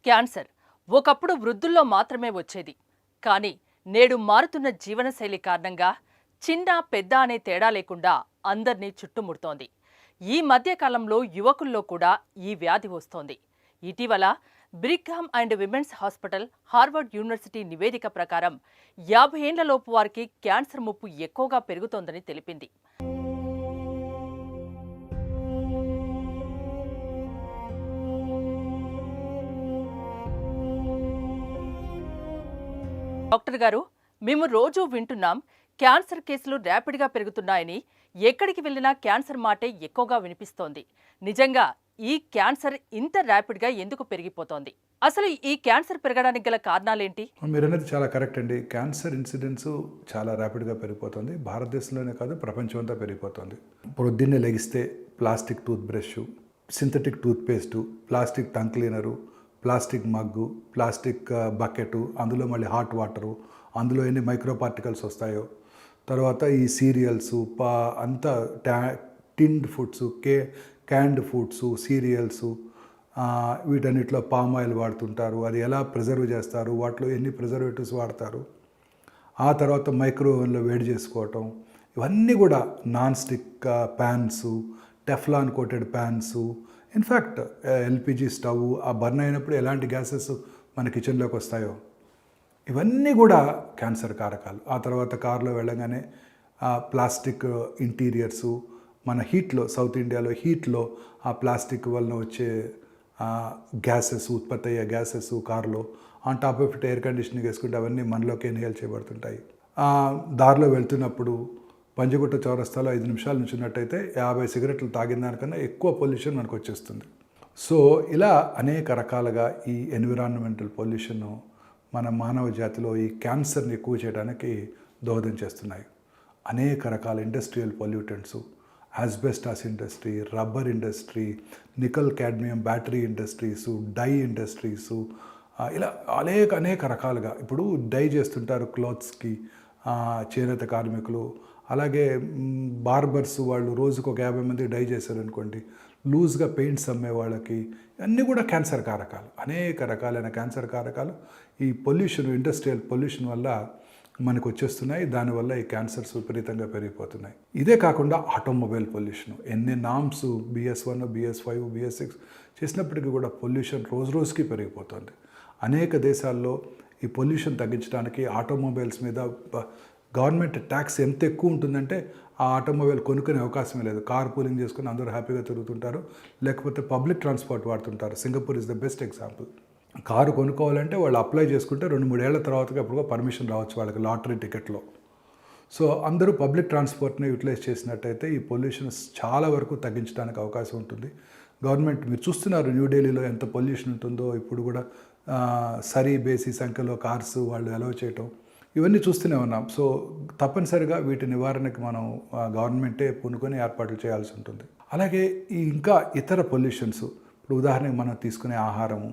Cancer ఒకప్పుడు వృద్ధుల్లో మాత్రమే వచ్చేది. కానీ నేడు మారుతున్న జీవనశైలి కారణంగా చిన్న పెద్ద అనే తేడా లేకుండా అందర్నీ చుట్టుముడుతోంది. ఈ మధ్య కాలంలో యువకుల్లో కూడా ఈ వ్యాధి వస్తోంది. ఇటీవల Brigham and women's hospital, Harvard university నివేదిక ప్రకారం 50 ఏళ్లలోపు వారికి క్యాన్సర్ ముప్పు ఎక్కువగా పెరుగుతోందని తెలిపింది. డాక్టర్ గారు, మేము రోజూ వింటున్నాం క్యాన్సర్ కేసులు ర్యాపిడ్గా పెరుగుతున్నాయని. ఎక్కడికి వెళ్ళినా క్యాన్సర్ మాటే ఎక్కువగా వినిపిస్తోంది. నిజంగా ఈ క్యాన్సర్ ఇంత ర్యాపిడ్గా ఎందుకు పెరిగిపోతోంది? అసలు ఈ క్యాన్సర్ పెరగడానికి గల కారణాలేంటి? మీరు అనేది చాలా కరెక్ట్ అండి. క్యాన్సర్ ఇన్సిడెన్స్ చాలా ర్యాపిడ్గా పెరిగిపోతుంది. భారతదేశంలోనే కాదు, ప్రపంచం అంతా పెరిగిపోతుంది. పొద్దున్నే లెగిస్తే plastic toothbrush, synthetic toothpaste, plastic tongue cleaner, plastic mug, plastic bucket, అందులో మళ్ళీ హాట్ వాటరు, అందులో ఎన్ని మైక్రో పార్టికల్స్ వస్తాయో, తర్వాత ఈ సీరియల్స్ అంతా టిన్డ్ ఫుడ్స్, క్యాండ్ ఫుడ్స్, సీరియల్స్, వీటన్నిటిలో పామ్ ఆయిల్ వాడుతుంటారు. అది ఎలా ప్రిజర్వ్ చేస్తారు, వాటిలో ఎన్ని ప్రిజర్వేటివ్స్ వాడతారు, ఆ తర్వాత మైక్రోవేవ్లో వేడి చేసుకోవటం, ఇవన్నీ కూడా non stick pans, Teflon coated pans, in fact LPG stove ఆ బర్న్ అయినప్పుడు ఎలాంటి గ్యాసెస్ మన కిచెన్లోకి వస్తాయో ఇవన్నీ కూడా క్యాన్సర్ కారకాలు. ఆ తర్వాత కారులో వెళ్ళగానే ప్లాస్టిక్ ఇంటీరియర్సు, మన హీట్లో, సౌత్ ఇండియాలో హీట్లో ఆ ప్లాస్టిక్ వలన వచ్చే గ్యాసెస్, ఉత్పత్తి అయ్యే గ్యాసెస్ కారులో, on top of it air conditioning వేసుకుంటే అవన్నీ మనలోకి ఇన్హేల్ చేయబడుతుంటాయి. దారిలో వెళ్తున్నప్పుడు పంజగుట్ట చౌరస్తాలో 5 నిమిషాలు నుంచున్నట్టయితే 50 సిగరెట్లు తాగిన దానికన్నా ఎక్కువ పొల్యూషన్ మనకు వచ్చేస్తుంది. సో ఇలా అనేక రకాలుగా ఈ ఎన్విరాన్మెంటల్ పొల్యూషన్ మన మానవ జాతిలో ఈ క్యాన్సర్ని ఎక్కువ చేయడానికి దోహదం చేస్తున్నాయి. అనేక రకాల industrial pollutants, asbestos industry, rubber industry, nickel cadmium battery industries, dye industries, ఇలా అనేక రకాలుగా ఇప్పుడు డై చేస్తుంటారు క్లాత్స్కి చేనేత కార్మికులు. అలాగే బార్బర్స్ వాళ్ళు రోజుకు ఒక 50 మంది డై చేశారనుకోండి, లూజ్గా పెయింట్స్ అమ్మే వాళ్ళకి, అన్నీ కూడా క్యాన్సర్ కారకాలు. అనేక రకాలైన క్యాన్సర్ కారకాలు ఈ పొల్యూషన్, ఇండస్ట్రియల్ పొల్యూషన్ వల్ల మనకు వచ్చేస్తున్నాయి. దానివల్ల ఈ క్యాన్సర్స్ విపరీతంగా పెరిగిపోతున్నాయి. ఇదే కాకుండా ఆటోమొబైల్ పొల్యూషన్, ఎన్ని నామ్స్ BS1, BS5, BS6 చేసినప్పటికీ కూడా పొల్యూషన్ రోజుకి పెరిగిపోతుంది. అనేక దేశాల్లో ఈ పొల్యూషన్ తగ్గించడానికి ఆటోమొబైల్స్ మీద గవర్నమెంట్ ట్యాక్స్ ఎంత ఎక్కువ ఉంటుందంటే ఆ ఆటోమొబైల్ కొనుక్కునే అవకాశమే లేదు. కార్ పూలింగ్ చేసుకుని అందరూ హ్యాపీగా తిరుగుతుంటారు, లేకపోతే పబ్లిక్ ట్రాన్స్పోర్ట్ వాడుతుంటారు. Singapore is the best example. Car కొనుక్కోవాలంటే వాళ్ళు అప్లై చేసుకుంటే 2-3 ఏళ్ల తర్వాతగా ఎప్పుడుగా పర్మిషన్ రావచ్చు వాళ్ళకి లాటరీ టికెట్లో. సో అందరూ పబ్లిక్ ట్రాన్స్పోర్ట్ని యూటిలైజ్ చేసినట్టయితే ఈ పొల్యూషన్ చాలా వరకు తగ్గించడానికి అవకాశం ఉంటుంది. గవర్నమెంట్ మీరు చూస్తున్నారు న్యూఢిల్లీలో ఎంత పొల్యూషన్ ఉంటుందో. ఇప్పుడు కూడా సరీ బేసి సంఖ్యలో కార్స్ వాళ్ళు అలౌ చేయటం, ఇవన్నీ చూస్తూనే ఉన్నాం. సో తప్పనిసరిగా వీటి నివారణకి మనం గవర్నమెంటే పూనుకొని ఏర్పాట్లు చేయాల్సి ఉంటుంది. అలాగే ఈ ఇంకా ఇతర పొల్యూషన్స్, ఇప్పుడు ఉదాహరణకి మనం తీసుకునే ఆహారము,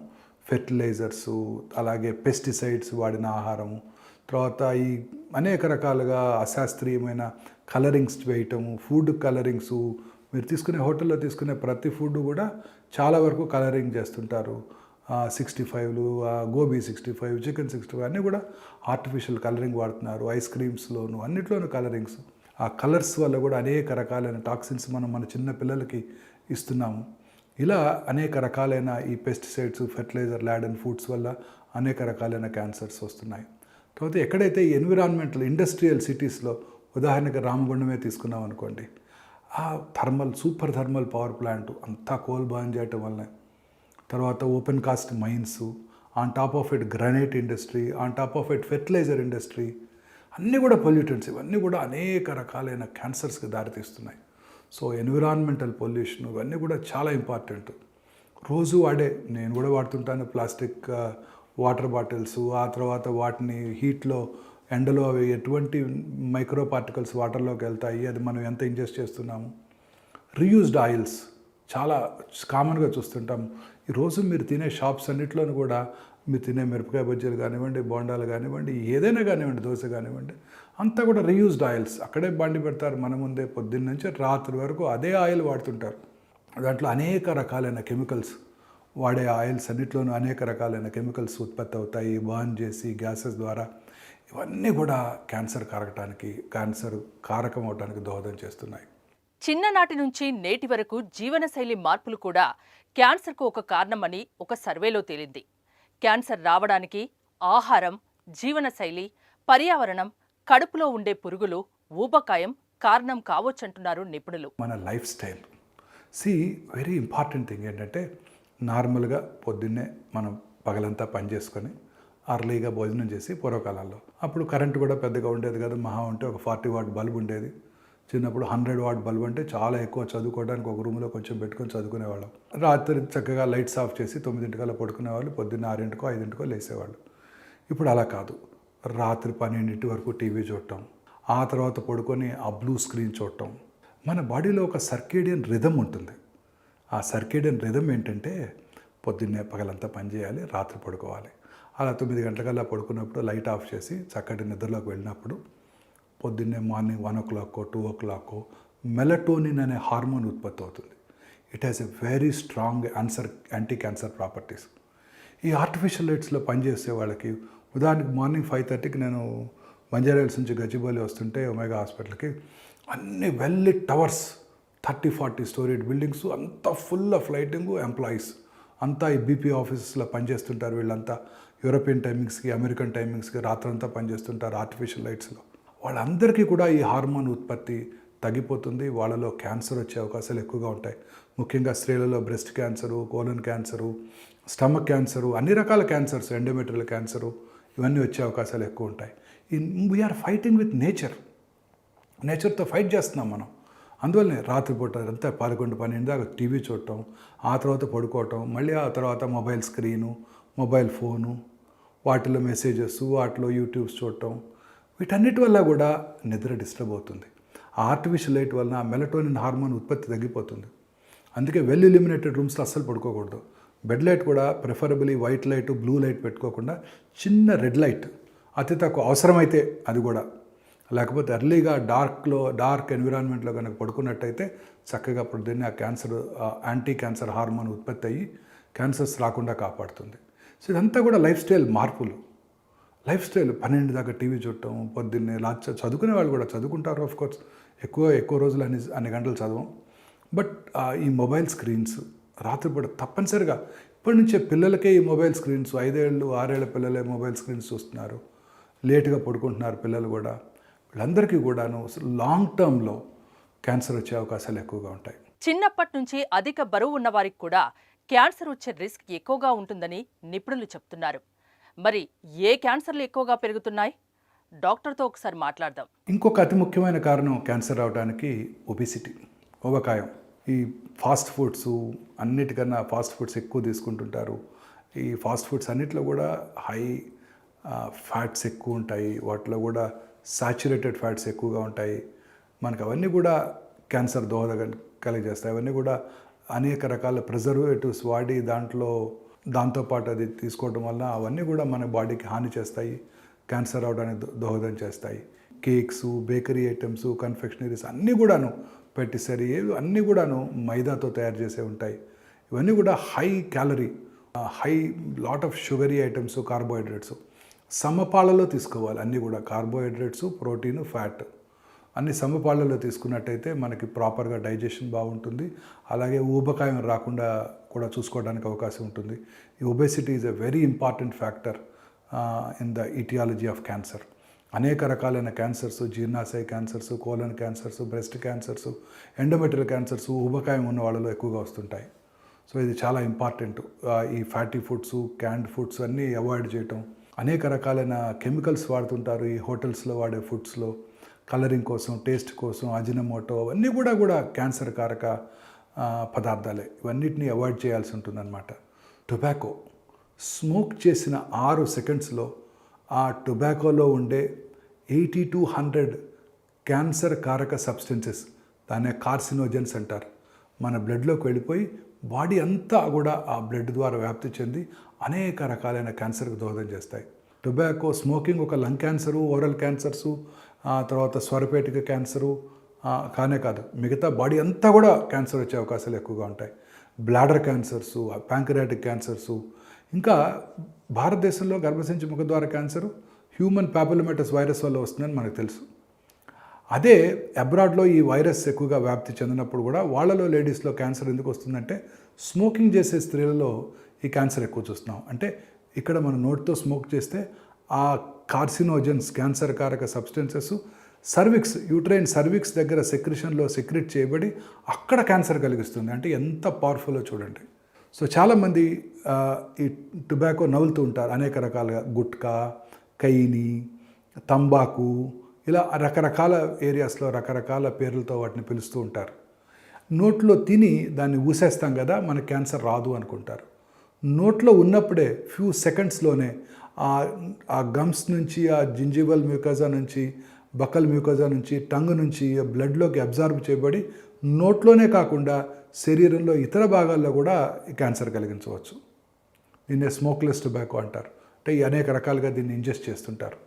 ఫెర్టిలైజర్సు, అలాగే పెస్టిసైడ్స్ వాడిన ఆహారము, తర్వాత ఈ అనేక రకాలుగా అశాస్త్రీయమైన కలరింగ్స్ వేయటము, ఫుడ్ కలరింగ్స్, మీరు తీసుకునే హోటల్లో తీసుకునే ప్రతి ఫుడ్ కూడా చాలా వరకు కలరింగ్ చేస్తుంటారు. 65లు, గోబీ 65, చికెన్ 65 అన్నీ కూడా ఆర్టిఫిషియల్ కలరింగ్ వాడుతున్నారు. ఐస్ క్రీమ్స్లోను అన్నిట్లోనూ కలరింగ్స్. ఆ కలర్స్ వల్ల కూడా అనేక రకాలైన టాక్సిన్స్ మన చిన్న పిల్లలకి ఇస్తున్నాము. ఇలా అనేక రకాలైన ఈ పెస్టిసైడ్స్, ఫెర్టిలైజర్ లాడెన్ ఫుడ్స్ వల్ల అనేక రకాలైన క్యాన్సర్స్ వస్తున్నాయి. తర్వాత ఎక్కడైతే ఈ ఎన్విరాన్మెంటల్ ఇండస్ట్రియల్ సిటీస్లో, ఉదాహరణకి రామగుండమే తీసుకున్నాం అనుకోండి, ఆ సూపర్ థర్మల్ పవర్ ప్లాంట్ అంతా కోల్ బాన్ చేయటం వల్లనే, తర్వాత open cast mines, on top of it granite industry, on top of it fertiliser industry, అన్నీ కూడా పొల్యూటెంట్స్. ఇవన్నీ కూడా అనేక రకాలైన క్యాన్సర్స్కి దారితీస్తున్నాయి. సో ఎన్విరాన్మెంటల్ పొల్యూషన్ ఇవన్నీ కూడా చాలా ఇంపార్టెంట్. రోజు నేను కూడా వాడుతుంటాను ప్లాస్టిక్ వాటర్ బాటిల్స్. ఆ తర్వాత వాటిని హీట్లో, ఎండలో అవి ఎటువంటి మైక్రో పార్టికల్స్ వాటర్లోకి వెళ్తాయి, అది మనం ఎంత ఇంజెస్ట్ చేస్తున్నాము. రీయూజ్డ్ ఆయిల్స్ చాలా కామన్గా చూస్తుంటాం. ఈరోజు మీరు తినే షాప్స్ అన్నింటిలోనూ కూడా మీరు తినే మిరపకాయ బజ్జీలు కానివ్వండి, బోండాలు కానివ్వండి, ఏదైనా కానివ్వండి, దోశ కానివ్వండి, అంతా కూడా రీయూజ్డ్ ఆయిల్స్. అక్కడే బండి పెడతారు మన ముందే, పొద్దున్న నుంచి రాత్రి వరకు అదే ఆయిల్ వాడుతుంటారు. దాంట్లో అనేక రకాలైన కెమికల్స్ వాడే ఆయిల్స్ అన్నిట్లోనూ అనేక రకాలైన కెమికల్స్ ఉత్పత్తి అవుతాయి, బర్న్ చేసి గ్యాసెస్ ద్వారా. ఇవన్నీ కూడా క్యాన్సర్ కారకం అవడానికి దోహదం చేస్తున్నాయి. చిన్ననాటి నుంచి నేటి వరకు జీవనశైలి మార్పులు కూడా క్యాన్సర్కు ఒక కారణమని ఒక సర్వేలో తేలింది. క్యాన్సర్ రావడానికి ఆహారం, జీవనశైలి, పర్యావరణం, కడుపులో ఉండే పురుగులు, ఊబకాయం కారణం కావచ్చంటున్నారు నిపుణులు. మన life style very important thing ఏంటంటే, నార్మల్గా పొద్దున్నే మనం పగలంతా పని చేసుకొని అర్లీగా భోజనం చేసి పూర్వకాలంలో అప్పుడు కరెంటు కూడా పెద్దగా ఉండేది కదా, మహా ఉంటే ఒక 40 వాట్ బల్బ్ ఉండేది. చిన్నప్పుడు 100 వాట్ బల్బ్ అంటే చాలా ఎక్కువ, చదువుకోవడానికి ఒక రూమ్లో కొంచెం పెట్టుకొని చదువుకునేవాళ్ళం. రాత్రి చక్కగా లైట్స్ ఆఫ్ చేసి 9 పడుకునేవాళ్ళు, పొద్దున్న 6 5 లేసేవాళ్ళు. ఇప్పుడు అలా కాదు, రాత్రి 12 వరకు టీవీ చూడటం, ఆ తర్వాత పడుకొని ఆ బ్లూ స్క్రీన్ చూడటం. మన బాడీలో ఒక సర్కేడియన్ రిథమ్ ఉంటుంది. ఆ సర్కేడియన్ రిథమ్ ఏంటంటే, పొద్దున్నే పగలంతా పని చేయాలి, రాత్రి పడుకోవాలి. అలా 9 గంటలకల్లా పడుకున్నప్పుడు లైట్ ఆఫ్ చేసి చక్కటి నిద్రలోకి వెళ్ళినప్పుడు పొద్దున్నే మార్నింగ్ 1 o'clock 2 o'clock మెలటోనిన్ అనే హార్మోన్ ఉత్పత్తి అవుతుంది. It has a very strong anti cancer properties. ఈ ఆర్టిఫిషియల్ లైట్స్లో పనిచేసే వాళ్ళకి, ఉదాహరణకి మార్నింగ్ 5:30కి నేను బంజారాహిల్స్ నుంచి గచ్చిబౌలి వస్తుంటే ఒమేగా హాస్పిటల్కి, అన్ని వెల్ టవర్స్, 30-40 స్టోరీడ్ బిల్డింగ్స్, అంతా ఫుల్ ఆఫ్ లైటింగ్, ఎంప్లాయీస్ అంతా ఈ బీపీ ఆఫీసెస్లో పనిచేస్తుంటారు. వీళ్ళంతా యూరోపియన్ టైమింగ్స్కి, అమెరికన్ టైమింగ్స్కి రాత్రంతా పనిచేస్తుంటారు ఆర్టిఫిషియల్ లైట్స్లో. వాళ్ళందరికీ కూడా ఈ హార్మోన్ ఉత్పత్తి తగ్గిపోతుంది. వాళ్ళలో క్యాన్సర్ వచ్చే అవకాశాలు ఎక్కువగా ఉంటాయి. ముఖ్యంగా స్త్రీలలో breast cancer, colon cancer, stomach cancer, అన్ని రకాల క్యాన్సర్స్, ఎండోమెట్రియల్ క్యాన్సరు, ఇవన్నీ వచ్చే అవకాశాలు ఎక్కువ ఉంటాయి. వీఆర్ ఫైటింగ్ విత్ నేచర్తో ఫైట్ చేస్తున్నాం మనం. అందువల్లనే రాత్రిపూట అంతా 11-12 దాకా టీవీ చూడటం, ఆ తర్వాత పడుకోవటం, మళ్ళీ ఆ తర్వాత మొబైల్ స్క్రీను, మొబైల్ ఫోను, వాటిలో మెసేజెస్, వాటిలో యూట్యూబ్స్ చూడటం, వీటన్నిటి వల్ల కూడా నిద్ర డిస్టర్బ్ అవుతుంది. ఆ ఆర్టిఫిషియల్ లైట్ వలన మెలటోనిన్ హార్మోన్ ఉత్పత్తి తగ్గిపోతుంది. అందుకే వెల్ ఇల్యూమినేటెడ్ రూమ్స్లో అస్సలు పడుకోకూడదు. బెడ్ లైట్ కూడా preferably white light, blue light పెట్టుకోకుండా చిన్న రెడ్ లైట్, అతి తక్కువ అవసరమైతే అది కూడా, లేకపోతే ఎర్లీగా డార్క్ ఎన్విరాన్మెంట్లో కనుక పడుకున్నట్టయితే చక్కగా పొద్దున్నే ఆ యాంటీ క్యాన్సర్ హార్మోన్ ఉత్పత్తి అయ్యి క్యాన్సర్స్ రాకుండా కాపాడుతుంది. సో ఇదంతా కూడా లైఫ్ స్టైల్ మార్పులు. 12 దాకా టీవీ చూడటం, పొద్దున్నే చదువుకునే వాళ్ళు కూడా చదువుకుంటారు, ఆఫ్ కోర్స్ ఎక్కువ రోజులు అన్ని గంటలు చదవం. బట్ ఈ మొబైల్ స్క్రీన్స్ రాత్రిపూట తప్పనిసరిగా, ఇప్పటి నుంచే పిల్లలకే ఈ మొబైల్ స్క్రీన్స్, 5 ఏళ్ళు 6 ఏళ్ళ పిల్లలే మొబైల్ స్క్రీన్స్ చూస్తున్నారు, లేటుగా పడుకుంటున్నారు పిల్లలు కూడా. వీళ్ళందరికీ కూడాను లాంగ్ టర్మ్లో క్యాన్సర్ వచ్చే అవకాశాలు ఎక్కువగా ఉంటాయి. చిన్నప్పటి నుంచి అధిక బరువు ఉన్న వారికి కూడా క్యాన్సర్ వచ్చే రిస్క్ ఎక్కువగా ఉంటుందని నిపుణులు చెప్తున్నారు. మరి ఏ క్యాన్సర్లు ఎక్కువగా పెరుగుతున్నాయి? డాక్టర్తో ఒకసారి మాట్లాడదాం. ఇంకొక అతి ముఖ్యమైన కారణం క్యాన్సర్ రావడానికి ఒబిసిటీ, ఊబకాయం. ఈ ఫాస్ట్ ఫుడ్స్, అన్నిటికన్నా ఫాస్ట్ ఫుడ్స్ ఎక్కువ తీసుకుంటుంటారు. ఈ ఫాస్ట్ ఫుడ్స్ అన్నిట్లో కూడా హై ఫ్యాట్స్ ఎక్కువ ఉంటాయి, వాటిలో కూడా సాచురేటెడ్ ఫ్యాట్స్ ఎక్కువగా ఉంటాయి. మనకు అవన్నీ కూడా క్యాన్సర్ దోహదం కలిగజేస్తాయి. అవన్నీ కూడా అనేక రకాల ప్రిజర్వేటివ్స్ వాడి దాంతోపాటు అది తీసుకోవడం వల్ల అవన్నీ కూడా మన బాడీకి హాని చేస్తాయి, క్యాన్సర్ రావడానికి దోహదం చేస్తాయి. కేక్స్, బేకరీ ఐటమ్స్, కన్ఫెక్షనరీస్ అన్నీ కూడాను, పెటిసరీ అన్నీ కూడాను మైదాతో తయారు చేసే ఉంటాయి. ఇవన్నీ కూడా high calorie, lot of sugary items, carbohydrates సమపాళ్ళలో తీసుకోవాలి. అన్నీ కూడా కార్బోహైడ్రేట్స్, ప్రోటీన్, ఫ్యాట్ అన్ని సమపాళ్ళలో తీసుకున్నట్టయితే మనకి ప్రాపర్గా డైజెషన్ బాగుంటుంది. అలాగే ఊబకాయం రాకుండా కూడా చూసుకోవడానికి అవకాశం ఉంటుంది. ఈ obesity is a very important factor in the etiology of cancer. అనేక రకాలైన క్యాన్సర్స్, జీర్ణాశయ cancers, colon cancers, breast cancers, endometrial cancers ఊబకాయం ఉన్న వాళ్ళలో ఎక్కువగా వస్తుంటాయి. సో ఇది చాలా ఇంపార్టెంట్. ఈ ఫ్యాటీ ఫుడ్స్, క్యాండ్ ఫుడ్స్ అన్నీ అవాయిడ్ చేయటం. అనేక రకాలైన కెమికల్స్ వాడుతుంటారు ఈ హోటల్స్లో వాడే ఫుడ్స్లో, కలరింగ్ కోసం, టేస్ట్ కోసం, అజినమోటో, అవన్నీ కూడా క్యాన్సర్ కారక పదార్థాలే. ఇవన్నిటిని అవాయిడ్ చేయాల్సి ఉంటుందన్నమాట. టొబాకో స్మోక్ చేసిన 6 సెకండ్స్లో ఆ టొబాకోలో ఉండే 80 to 100 క్యాన్సర్ కారక సబ్స్టెన్సెస్, దాన్నే కార్సినోజెన్స్ అంటారు, మన బ్లడ్లోకి వెళ్ళిపోయి బాడీ అంతా కూడా ఆ బ్లడ్ ద్వారా వ్యాప్తి చెంది అనేక రకాలైన క్యాన్సర్కి దోహదం చేస్తాయి. టొబాకో స్మోకింగ్ ఒక లంగ్ క్యాన్సరు, ఓరల్ క్యాన్సర్సు, తర్వాత స్వరపేటిక క్యాన్సరు కానే కాదు, మిగతా బాడీ అంతా కూడా క్యాన్సర్ వచ్చే అవకాశాలు ఎక్కువగా ఉంటాయి. బ్లాడర్ క్యాన్సర్సు, ప్యాంక్రియాటిక్ క్యాన్సర్సు, ఇంకా భారతదేశంలో గర్భసంచి ముఖద్వార క్యాన్సరు హ్యూమన్ పాపిలోమాటస్ వైరస్ వల్ల వస్తుందని మనకు తెలుసు. అదే అబ్రాడ్లో ఈ వైరస్ ఎక్కువగా వ్యాప్తి చెందినప్పుడు కూడా వాళ్ళలో లేడీస్లో క్యాన్సర్ ఎందుకు వస్తుందంటే స్మోకింగ్ చేసే స్త్రీలలో ఈ క్యాన్సర్ ఎక్కువ చూస్తున్నాం. అంటే ఇక్కడ మన నోటితో స్మోక్ చేస్తే ఆ కార్సినోజన్స్, క్యాన్సర్ కారక సబ్స్టెన్సెస్ సర్విక్స్, యూట్రైన్ సర్విక్స్ దగ్గర సెక్రిషన్లో సెక్రెట్ చేయబడి అక్కడ క్యాన్సర్ కలిగిస్తుంది. అంటే ఎంత పవర్ఫుల్లో చూడండి. సో చాలామంది ఈ టొబాకో నవ్వులుతూ ఉంటారు అనేక రకాలుగా, గుట్కా, కైని, తంబాకు, ఇలా రకరకాల ఏరియాస్లో రకరకాల పేర్లతో వాటిని పిలుస్తూ ఉంటారు. నోట్లో తిని దాన్ని ఊసేస్తాం కదా, మనకు క్యాన్సర్ రాదు అనుకుంటారు. నోట్లో ఉన్నప్పుడే ఫ్యూ సెకండ్స్లోనే ఆ గమ్స్ నుంచి, ఆ జింజివల్ మ్యూకజా నుంచి, బకల్ మ్యూకజా నుంచి, టంగ్ నుంచి బ్లడ్లోకి అబ్జార్బ్ చేయబడి నోట్లోనే కాకుండా శరీరంలో ఇతర భాగాల్లో కూడా ఈ క్యాన్సర్ కలిగించవచ్చు. దీన్నే స్మోక్లెస్ టొబాకో అంటారు. అంటే ఈ అనేక రకాలుగా దీన్ని ఇంజెస్ట్ చేస్తుంటారు.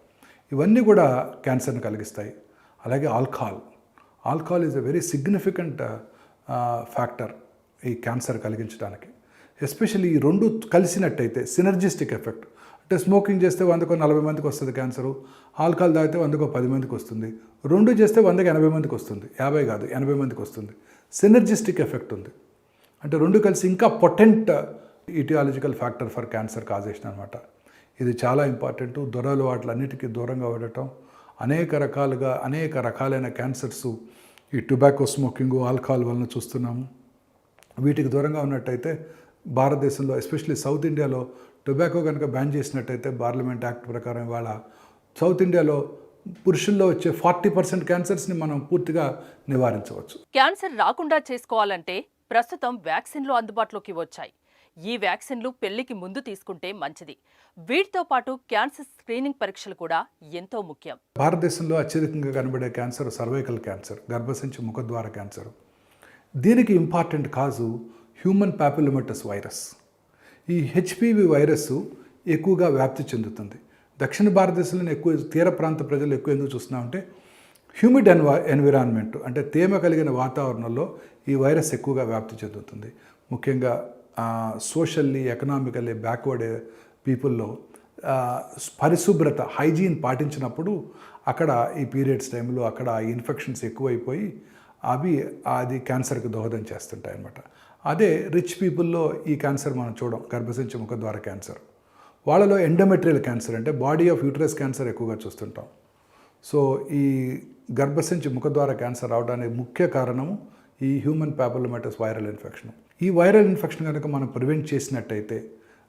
ఇవన్నీ కూడా క్యాన్సర్ని కలిగిస్తాయి. అలాగే alcohol is a very significant factor ఈ క్యాన్సర్ కలిగించడానికి. ఎస్పెషల్లీ ఈ రెండు కలిసినట్టయితే సినర్జిస్టిక్ ఎఫెక్ట్. అంటే స్మోకింగ్ చేస్తే 100కో 40 మందికి వస్తుంది క్యాన్సరు, ఆల్కహాల్ తాగితే 100కో 10 మందికి వస్తుంది, రెండు చేస్తే 100కి 80 మందికి వస్తుంది, 50 కాదు 80 మందికి వస్తుంది. సినర్జిస్టిక్ ఎఫెక్ట్ ఉంది. అంటే రెండు కలిసి ఇంకా potent etiological factor for cancer causation అనమాట. ఇది చాలా ఇంపార్టెంట్. అన్నిటికీ దూరంగా ఉండటం, అనేక రకాలైన క్యాన్సర్స్ ఈ టొబాకో స్మోకింగ్, ఆల్కహాల్ వలన చూస్తున్నాము. వీటికి దూరంగా ఉన్నట్టయితే భారతదేశంలో ఎస్పెషల్లీ సౌత్ ఇండియాలో టొబాకో కనుక బ్యాన్ చేసినట్టయితే పార్లమెంట్ యాక్ట్ ప్రకారం ఇవాళ సౌత్ ఇండియాలో పురుషుల్లో వచ్చే 40% క్యాన్సర్స్ని మనం పూర్తిగా నివారించవచ్చు. క్యాన్సర్ రాకుండా చేసుకోవాలంటే ప్రస్తుతం వ్యాక్సిన్లు అందుబాటులోకి వచ్చాయి. ఈ వ్యాక్సిన్లు పెళ్లికి ముందు తీసుకుంటే మంచిది. వీటితో పాటు క్యాన్సర్ స్క్రీనింగ్ పరీక్షలు కూడా ఎంతో ముఖ్యం. భారతదేశంలో అత్యధికంగా కనబడే క్యాన్సర్ సర్వైకల్ క్యాన్సర్, గర్భసంచి ముఖద్వార క్యాన్సర్. దీనికి ఇంపార్టెంట్ కాజు హ్యూమన్ పాపిలోమాటస్ వైరస్. ఈ హెచ్పివి వైరస్ ఎక్కువగా వ్యాప్తి చెందుతుంది. దక్షిణ భారతదేశంలోనే ఎక్కువ, తీర ప్రాంత ప్రజలు ఎక్కువ ఎందుకు చూస్తున్నామంటే హ్యూమిడ్ ఎన్విరాన్మెంట్, అంటే తేమ కలిగిన వాతావరణంలో ఈ వైరస్ ఎక్కువగా వ్యాప్తి చెందుతుంది. ముఖ్యంగా సోషల్లీ, ఎకనామికల్లీ బ్యాక్వర్డ్ పీపుల్లో పరిశుభ్రత, హైజీన్ పాటించినప్పుడు అక్కడ ఈ పీరియడ్స్ టైంలో అక్కడ ఇన్ఫెక్షన్స్ ఎక్కువైపోయి అది క్యాన్సర్కి దోహదం చేస్తుంటాయి అన్నమాట. అదే రిచ్ పీపుల్లో ఈ క్యాన్సర్ మనం చూడం, గర్భసంచి ముఖద్వార క్యాన్సర్. వాళ్ళలో ఎండోమెట్రియల్ క్యాన్సర్, అంటే బాడీ ఆఫ్ యూటరస్ క్యాన్సర్ ఎక్కువగా చూస్తుంటాం. సో ఈ గర్భసంచి ముఖద్వార క్యాన్సర్ రావడానికి ముఖ్య కారణము ఈ హ్యూమన్ పాపిలోమాటస్ వైరల్ ఇన్ఫెక్షన్. ఈ వైరల్ ఇన్ఫెక్షన్ కనుక మనం ప్రివెంట్ చేసినట్టయితే,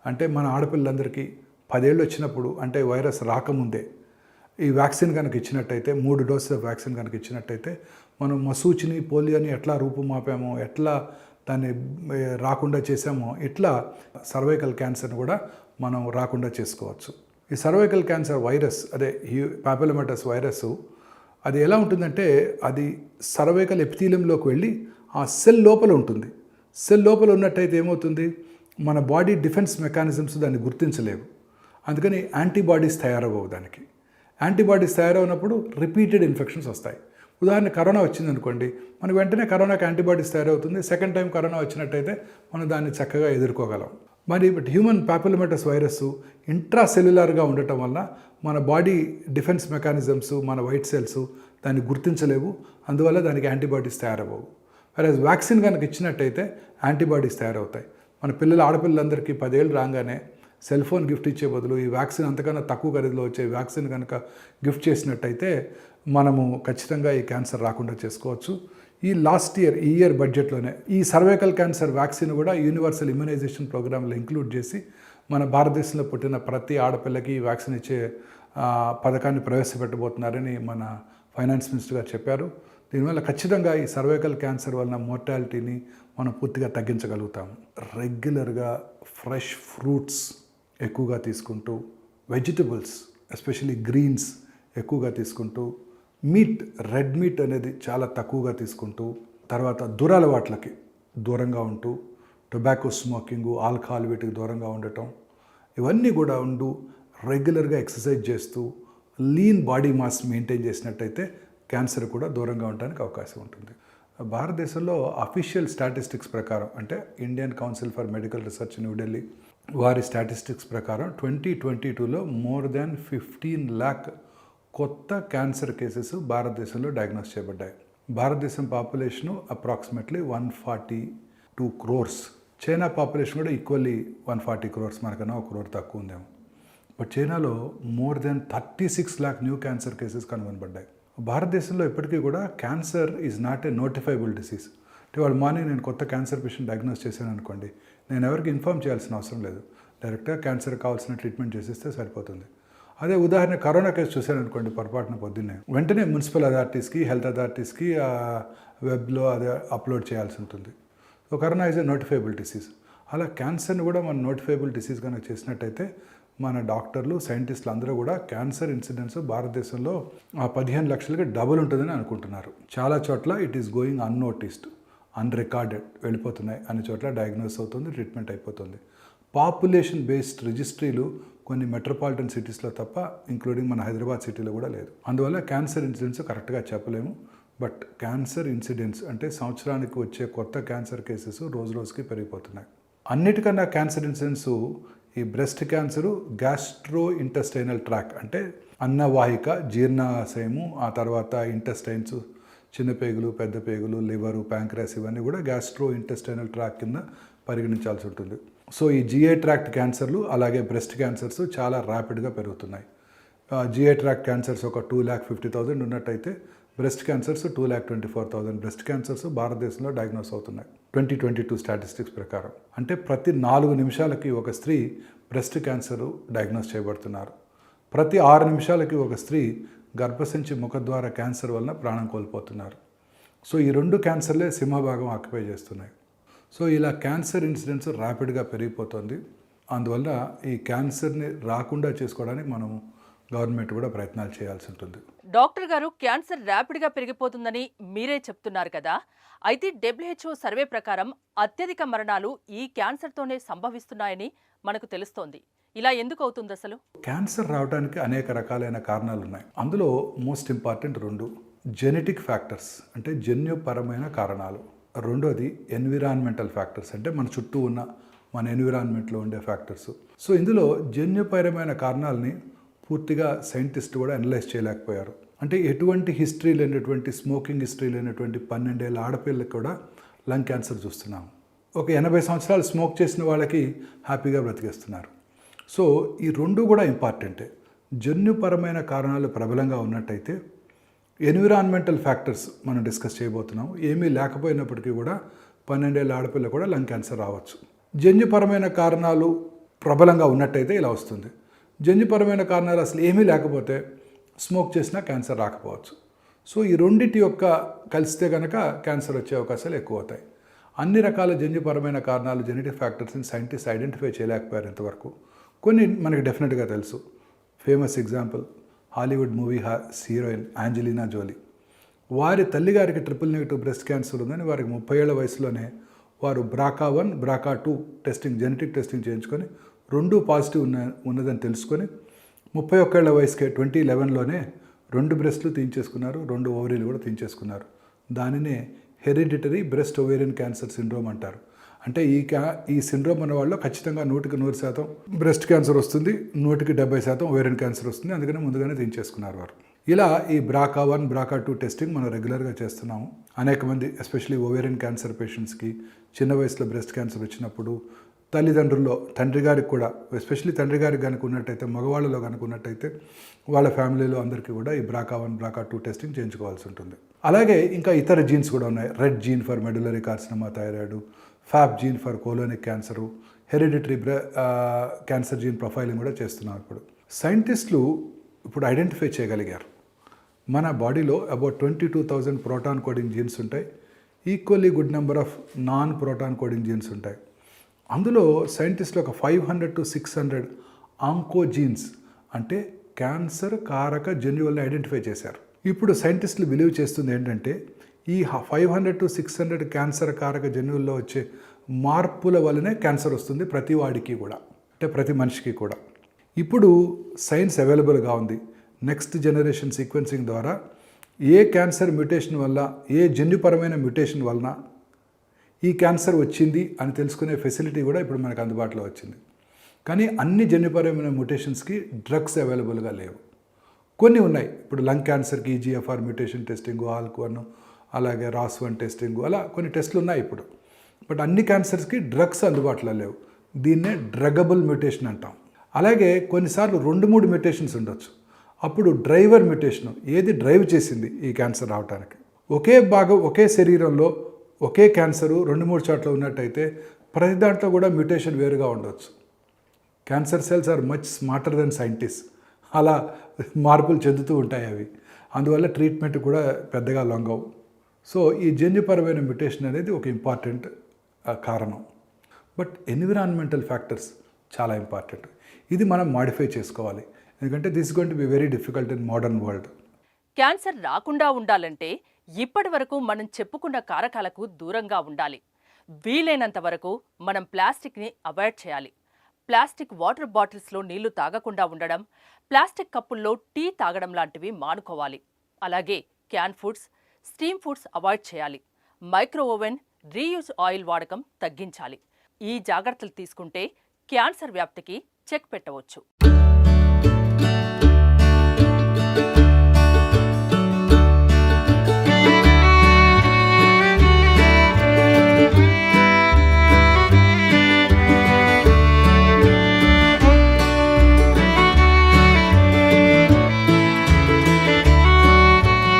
అంటే మన ఆడపిల్లలందరికీ 10 ఏళ్ళు వచ్చినప్పుడు, అంటే వైరస్ రాకముందే ఈ వ్యాక్సిన్ కనుక ఇచ్చినట్టయితే, 3 డోసెస్ వ్యాక్సిన్ కనుక ఇచ్చినట్టయితే, మనం మసూచిని, పోలియోని ఎట్లా రూపుమాపామో, ఎట్లా దాన్ని రాకుండా చేసామో, ఇట్లా సర్వైకల్ క్యాన్సర్ని కూడా మనం రాకుండా చేసుకోవచ్చు. ఈ సర్వైకల్ క్యాన్సర్ వైరస్, అదే పాపిలోమాటస్ వైరస్, అది ఎలా ఉంటుందంటే అది సర్వైకల్ ఎపిథీలియంలోకి వెళ్ళి ఆ సెల్ లోపల ఉంటుంది. సెల్ లోపల ఉన్నట్టయితే ఏమవుతుంది, మన బాడీ డిఫెన్స్ మెకానిజమ్స్ దాన్ని గుర్తించలేవు. అందుకని యాంటీబాడీస్ తయారవ్వవు. దానికి యాంటీబాడీస్ తయారవునప్పుడు రిపీటెడ్ ఇన్ఫెక్షన్స్ వస్తాయి. ఉదాహరణ కరోనా వచ్చింది అనుకోండి, మనకు వెంటనే కరోనాకి యాంటీబాడీస్ తయారవుతుంది. సెకండ్ టైం కరోనా వచ్చినట్టయితే మనం దాన్ని చక్కగా ఎదుర్కోగలం. మరి హ్యూమన్ పాపిలోమాటస్ వైరస్ ఇంట్రాసెల్యులర్గా ఉండటం వల్ల మన బాడీ డిఫెన్స్ మెకానిజమ్స్, మన వైట్ సెల్స్ దాన్ని గుర్తించలేవు. అందువల్ల దానికి యాంటీబాడీస్ తయారవ్వవు. వేరేజ్ వ్యాక్సిన్ కనుక ఇచ్చినట్టయితే యాంటీబాడీస్ తయారవుతాయి. మన ఆడపిల్లలందరికీ 10 ఏళ్ళు రాగానే సెల్ ఫోన్ గిఫ్ట్ ఇచ్చే బదులు ఈ వ్యాక్సిన్ అంతకన్నా తక్కువ ఖరీదులో వచ్చే వ్యాక్సిన్ కనుక గిఫ్ట్ చేసినట్టయితే మనము ఖచ్చితంగా ఈ క్యాన్సర్ రాకుండా చేసుకోవచ్చు. ఈ ఇయర్ బడ్జెట్లోనే ఈ సర్వైకల్ క్యాన్సర్ వ్యాక్సిన్ కూడా యూనివర్సల్ ఇమ్యునైజేషన్ ప్రోగ్రాంలో ఇంక్లూడ్ చేసి మన భారతదేశంలో పుట్టిన ప్రతి ఆడపిల్లకి ఈ వ్యాక్సిన్ ఇచ్చే పథకాన్ని ప్రవేశపెట్టబోతున్నారని మన ఫైనాన్స్ మినిస్టర్ గారు చెప్పారు. దీనివల్ల ఖచ్చితంగా ఈ సర్వైకల్ క్యాన్సర్ వలన మోర్టాలిటీని మనం పూర్తిగా తగ్గించగలుగుతాము. రెగ్యులర్గా ఫ్రెష్ ఫ్రూట్స్ ఎక్కువగా తీసుకుంటూ, వెజిటబుల్స్ ఎస్పెషల్లీ గ్రీన్స్ ఎక్కువగా తీసుకుంటూ, రెడ్ మీట్ అనేది చాలా తక్కువగా తీసుకుంటూ, తర్వాత దురలవాట్లకి దూరంగా ఉంటూ, టొబాకో స్మోకింగు, ఆల్కహాల్ వీటికి దూరంగా ఉండటం, ఇవన్నీ కూడా రెగ్యులర్గా ఎక్సర్సైజ్ చేస్తూ లీన్ బాడీ మాస్ మెయింటైన్ చేసినట్టయితే క్యాన్సర్ కూడా దూరంగా ఉండడానికి అవకాశం ఉంటుంది. భారతదేశంలో అఫీషియల్ స్టాటిస్టిక్స్ ప్రకారం అంటే Indian council for medical research New Delhi వారి స్టాటిస్టిక్స్ ప్రకారం 2022లో మోర్ దాన్ 15 lakh కొత్త క్యాన్సర్ కేసెస్ భారతదేశంలో డయాగ్నోస్ చేయబడ్డాయి. భారతదేశం population approximately 142 crores. China population కూడా ఈక్వల్లీ 140 crores, మనకన్నా 1 crore తక్కువ ఉందేమో. బట్ చైనాలో more than 36 lakh new cancer cases కనుగొనబడ్డాయి. భారతదేశంలో ఇప్పటికీ కూడా cancer is not a notifiable disease. అంటే వాళ్ళు మార్నింగ్ నేను కొత్త క్యాన్సర్ పేషెంట్ డయాగ్నోస్ చేశాను అనుకోండి, నేను ఎవరికి ఇన్ఫార్మ్ చేయాల్సిన అవసరం లేదు. డైరెక్ట్గా క్యాన్సర్ కావాల్సిన ట్రీట్మెంట్ చేసేస్తే సరిపోతుంది. అదే ఉదాహరణ కరోనా కేసు చూశాను అనుకోండి పొరపాటున పొద్దున్నే, వెంటనే మున్సిపల్ అథారిటీస్కి హెల్త్ అథారిటీస్కి వెబ్లో అదే అప్లోడ్ చేయాల్సి ఉంటుంది. So corona is a notifiable disease. అలా క్యాన్సర్ని కూడా మనం నోటిఫైబుల్ డిసీజ్ కనుక చేసినట్టయితే మన డాక్టర్లు సైంటిస్టులు అందరూ కూడా క్యాన్సర్ ఇన్సిడెన్స్ భారతదేశంలో 15 లక్షలకి డబుల్ ఉంటుందని అనుకుంటున్నారు. చాలా చోట్ల it is going unnoticed, unrecorded వెళ్ళిపోతున్నాయి. అన్ని చోట్ల డయాగ్నోస్ అవుతుంది, ట్రీట్మెంట్ అయిపోతుంది. పాపులేషన్ బేస్డ్ రిజిస్ట్రీలు కొన్ని మెట్రోపాలిటన్ సిటీస్లో తప్ప ఇంక్లూడింగ్ మన హైదరాబాద్ సిటీలో కూడా లేదు. అందువల్ల క్యాన్సర్ ఇన్సిడెన్స్ కరెక్ట్గా చెప్పలేము. బట్ క్యాన్సర్ ఇన్సిడెన్స్ అంటే సంవత్సరానికి వచ్చే కొత్త క్యాన్సర్ కేసెస్ రోజు రోజుకి పెరిగిపోతున్నాయి. అన్నిటికన్నా క్యాన్సర్ ఇన్సిడెన్స్ ఈ breast cancer gastro intestinal track అంటే అన్నవాహిక, జీర్ణాశయము, ఆ తర్వాత ఇంటెస్టైన్స్, చిన్న పేగులు, పెద్ద పేగులు, లివరు, ప్యాంక్రాస్ ఇవన్నీ కూడా గ్యాస్ట్రో ఇంటెస్టైనల్ ట్రాక్ కింద పరిగణించాల్సి ఉంటుంది. సో ఈ జిఐ ట్రాక్ట్ క్యాన్సర్లు అలాగే బ్రెస్ట్ క్యాన్సర్స్ చాలా ర్యాపిడ్గా పెరుగుతున్నాయి. జిఐ ట్రాక్ట్ క్యాన్సర్స్ ఒక 2,50,000 ఉన్నట్టయితే బ్రెస్ట్ క్యాన్సర్స్ 2,24,000 బ్రెస్ట్ క్యాన్సర్స్ భారతదేశంలో డయాగ్నోస్ అవుతున్నాయి 2022 స్టాటిస్టిక్స్ ప్రకారం. అంటే ప్రతి 4 నిమిషాలకి ఒక స్త్రీ బ్రెస్ట్ క్యాన్సర్ డయాగ్నోస్ చేయబడుతున్నారు. ప్రతి 6 నిమిషాలకి ఒక స్త్రీ గర్భసంచి ముఖద్వార క్యాన్సర్ వలన ప్రాణం కోల్పోతున్నారు. సో ఈ 2 క్యాన్సర్లే సింహభాగం ఆక్యుపై చేస్తున్నాయి. సో ఇలా క్యాన్సర్ ఇన్సిడెన్స్ ర్యాపిడ్గా పెరిగిపోతుంది. అందువల్ల ఈ క్యాన్సర్ని రాకుండా చేసుకోవడానికి మనం గవర్నమెంట్ కూడా ప్రయత్నాలు చేయాల్సి ఉంటుంది. డాక్టర్ గారు, క్యాన్సర్ ర్యాపిడ్గా పెరిగిపోతుందని మీరే చెప్తున్నారు కదా, అయితే WHO సర్వే ప్రకారం అత్యధిక మరణాలు ఈ క్యాన్సర్తోనే సంభవిస్తున్నాయని మనకు తెలుస్తోంది. ఇలా ఎందుకు అవుతుంది అసలు? క్యాన్సర్ రావడానికి అనేక రకాలైన కారణాలు ఉన్నాయి. అందులో మోస్ట్ ఇంపార్టెంట్ 2 జెనెటిక్ ఫ్యాక్టర్స్ అంటే జన్యుపరమైన కారణాలు, రెండోది ఎన్విరాన్మెంటల్ ఫ్యాక్టర్స్ అంటే మన చుట్టూ ఉన్న మన ఎన్విరాన్మెంట్లో ఉండే ఫ్యాక్టర్స్. సో ఇందులో జన్యుపరమైన కారణాలని పూర్తిగా సైంటిస్ట్ కూడా అనలైజ్ చేయలేకపోయారు. అంటే ఎటువంటి హిస్టరీ లేనటువంటి, స్మోకింగ్ హిస్టరీ లేనటువంటి 12 ఏళ్ళ ఆడపిల్లకి కూడా లంగ్ క్యాన్సర్ చూస్తున్నాం. ఒక 80 సంవత్సరాలు స్మోక్ చేసిన వాళ్ళకి హ్యాపీగా బ్రతికేస్తున్నారు. సో ఈ 2 కూడా ఇంపార్టెంటే. జన్యుపరమైన కారణాలు ప్రబలంగా ఉన్నట్టయితే ఎన్విరాన్మెంటల్ ఫ్యాక్టర్స్ మనం డిస్కస్ చేయబోతున్నాం. ఏమీ లేకపోయినప్పటికీ కూడా 12 ఏళ్ళ ఆడపిల్ల కూడా లంగ్ క్యాన్సర్ రావచ్చు. జన్యుపరమైన కారణాలు ప్రబలంగా ఉన్నట్టయితే ఇలా వస్తుంది. జన్యుపరమైన కారణాలు అసలు ఏమీ లేకపోతే స్మోక్ చేసినా క్యాన్సర్ రాకపోవచ్చు. సో ఈ రెండింటి యొక్క కలిస్తే కనుక క్యాన్సర్ వచ్చే అవకాశాలు ఎక్కువ అవుతాయి. అన్ని రకాల జన్యుపరమైన కారణాలు, జెనెటిక్ ఫ్యాక్టర్స్ని సైంటిస్ట్ ఐడెంటిఫై చేయలేకపోయారు ఇంతవరకు. కొన్ని మనకి డెఫినెట్గా తెలుసు. Famous example Hollywood movie heroine Angelina Jolie. వారి తల్లిగారికి ట్రిపుల్-నెగటివ్ బ్రెస్ట్ క్యాన్సర్ ఉందని వారికి 30 ఏళ్ల వయసులోనే వారు BRCA1, BRCA2 testing, genetic testing చేయించుకొని 2 పాజిటివ్ ఉన్నదని తెలుసుకొని 31 ఏళ్ల వయసుకే 2011లోనే 2 బ్రెస్ట్లు తీయించేసుకున్నారు, 2 ఓవరీలు కూడా తీయించేసుకున్నారు. దానినే hereditary breast ovarian cancer syndrome అంటారు. అంటే ఈ సిండ్రోమ్ ఉన్న వాళ్ళు ఖచ్చితంగా 100% బ్రెస్ట్ క్యాన్సర్ వస్తుంది, 70% ఓవేరియన్ క్యాన్సర్ వస్తుంది. అందుకని ముందుగానే తీయించేసుకున్నారు వారు. ఇలా ఈ BRCA1, BRCA2 టెస్టింగ్ మనం రెగ్యులర్గా చేస్తున్నాము. అనేక మంది ఎస్పెషల్లీ ఓవేరియన్ క్యాన్సర్ పేషెంట్స్కి చిన్న వయసులో బ్రెస్ట్ క్యాన్సర్ వచ్చినప్పుడు తల్లిదండ్రుల్లో తండ్రి గారికి కూడా, ఎస్పెషల్లీ తండ్రి గారికి కనుక ఉన్నట్టయితే, మగవాళ్ళలో కనుక ఉన్నట్టయితే వాళ్ళ ఫ్యామిలీలో అందరికీ కూడా ఈ BRCA1, BRCA2 టెస్టింగ్ చేయించుకోవాల్సి ఉంటుంది. అలాగే ఇంకా ఇతర జీన్స్ కూడా ఉన్నాయి. RET gene for medullary carcinoma thyroid, FAP gene for colonic cancer, hereditary cancer gene profiling కూడా చేస్తున్నాం. ఇప్పుడు సైంటిస్టులు ఇప్పుడు ఐడెంటిఫై చేయగలిగారు మన బాడీలో అబౌట్ 22,000 ప్రోటాన్ కోడింగ్ జీన్స్ ఉంటాయి. Equally good number of non protein coding genes ఉంటాయి. అందులో సైంటిస్టులు ఒక 500 to 600 ఆంకోజీన్స్ అంటే క్యాన్సర్ కారక జన్యువులను ఐడెంటిఫై చేశారు. ఇప్పుడు సైంటిస్టులు బిలీవ్ చేస్తుంది ఏంటంటే ఈ 500 to 600 క్యాన్సర్ కారక జన్యువుల్లో వచ్చే మార్పుల వల్లనే క్యాన్సర్ వస్తుంది ప్రతి వాడికి కూడా, అంటే ప్రతి మనిషికి కూడా. ఇప్పుడు సైన్స్ అవైలబుల్గా ఉంది. నెక్స్ట్ జనరేషన్ సీక్వెన్సింగ్ ద్వారా ఏ క్యాన్సర్ మ్యుటేషన్ వల్ల, ఏ జన్యుపరమైన మ్యుటేషన్ వలన ఈ క్యాన్సర్ వచ్చింది అని తెలుసుకునే ఫెసిలిటీ కూడా ఇప్పుడు మనకు అందుబాటులో వచ్చింది. కానీ అన్ని జన్యుపరమైన మ్యుటేషన్స్కి డ్రగ్స్ అవైలబుల్గా లేవు. కొన్ని ఉన్నాయి. ఇప్పుడు లంగ్ క్యాన్సర్కి ఈజీఎఫ్ఆర్ మ్యుటేషన్ టెస్టింగ్, ఆల్క్1, అలాగే రాస్1 టెస్టింగ్, అలా కొన్ని టెస్టులు ఉన్నాయి ఇప్పుడు. బట్ అన్ని క్యాన్సర్స్కి డ్రగ్స్ అందుబాటులో లేవు. దీన్నే డ్రగబుల్ మ్యుటేషన్ అంటాం. అలాగే కొన్నిసార్లు 2-3 మ్యుటేషన్స్ ఉండొచ్చు. అప్పుడు డ్రైవర్ మ్యుటేషన్, ఏది డ్రైవ్ చేసింది ఈ క్యాన్సర్ రావడానికి. ఒకే శరీరంలో ఒకే క్యాన్సరు 2-3 చోట్ల ఉన్నట్టయితే ప్రతి దాంట్లో కూడా మ్యుటేషన్ వేరుగా ఉండవచ్చు. Cancer cells are much smarter than scientist. అలా మార్పులు చెందుతూ ఉంటాయి అవి. అందువల్ల ట్రీట్మెంట్ కూడా పెద్దగా లొంగవు. సో ఈ జన్యుపరమైన మ్యుటేషన్ అనేది ఒక ఇంపార్టెంట్ కారణం. బట్ ఎన్విరాన్మెంటల్ ఫ్యాక్టర్స్ చాలా ఇంపార్టెంట్. ఇది మనం మాడిఫై చేసుకోవాలి. ఎందుకంటే this going to be very difficult in modern world. Cancer రాకుండా ఉండాలంటే ఇప్పటి వరకు మనం చెప్పుకున్న కారకాలకు దూరంగా ఉండాలి. వీలైనంత వరకు మనం ప్లాస్టిక్ని అవాయిడ్ చేయాలి. ప్లాస్టిక్ వాటర్ బాటిల్స్లో నీళ్లు తాగకుండా ఉండడం, ప్లాస్టిక్ కప్పుల్లో టీ తాగడం లాంటివి మానుకోవాలి. అలాగే can foods, steam foods avoid చేయాలి. మైక్రో ఓవెన్, రీయూజ్ ఆయిల్ వాడకం తగ్గించాలి. ఈ జాగ్రత్తలు తీసుకుంటే క్యాన్సర్ వ్యాప్తికి చెక్ పెట్టవచ్చు.